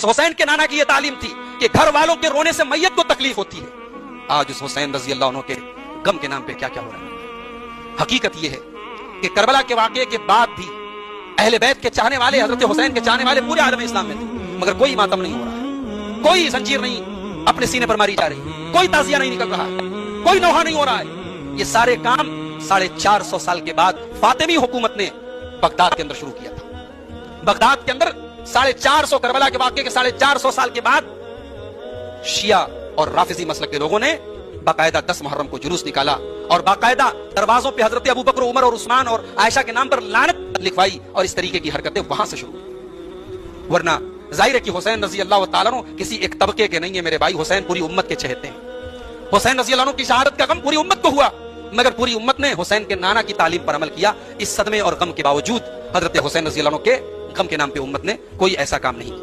जिस हुसैन के नाना की यह तालीम थी कि घर वालों के रोने से मैयत को तकलीफ होती है, आज उस हुसैन रजी अल्लाह अन्हु के गम के नाम पे क्या क्या हो रहा है। हकीकत यह है कि करबला के वाकये के बाद भी अहले बैत के चाहने वाले, हजरत हुसैन के चाहने वाले पूरे आलम इस्लाम में थे, मगर कोई मातम नहीं हो रहा है, कोई जंजीर नहीं अपने सीने पर मारी जा रही, कोई ताजिया नहीं निकल रहा है, कोई नौहा नहीं हो रहा है। ये सारे काम 450 साल के बाद फातिमी हुकूमत ने बगदाद के अंदर शुरू किया था। बगदाद के अंदर 450 करबला के वाकये के 450 साल के बाद शिया और राफिजी मसलक के लोगों ने बाकायदा 10 मुहर्रम को जुलूस निकाला और बाकायदा दरवाजों पे हजरत अबू बकर, उमर और उस्मान और आयशा के नाम पर लानत लिखवाई और इस तरीके की हरकतें वहां से शुरू हुई। वरना जाहिर है कि हुसैन रजी अल्लाह तआला अन्हु किसी एक तबके के नहीं है मेरे भाई, हुसैन पूरी उम्मत के चहेते हैं। हुसैन रजी अल्लाह अन्हु की शहादत का गम पूरी उम्मत को हुआ, मगर पूरी उम्मत ने हुसैन के नाना की तालीम पर अमल किया। इस सदमे और गम के बावजूद हजरत हुसैन रजी अल्लाह अन्हु के गम के नाम पे उम्मत ने कोई ऐसा काम नहीं किया।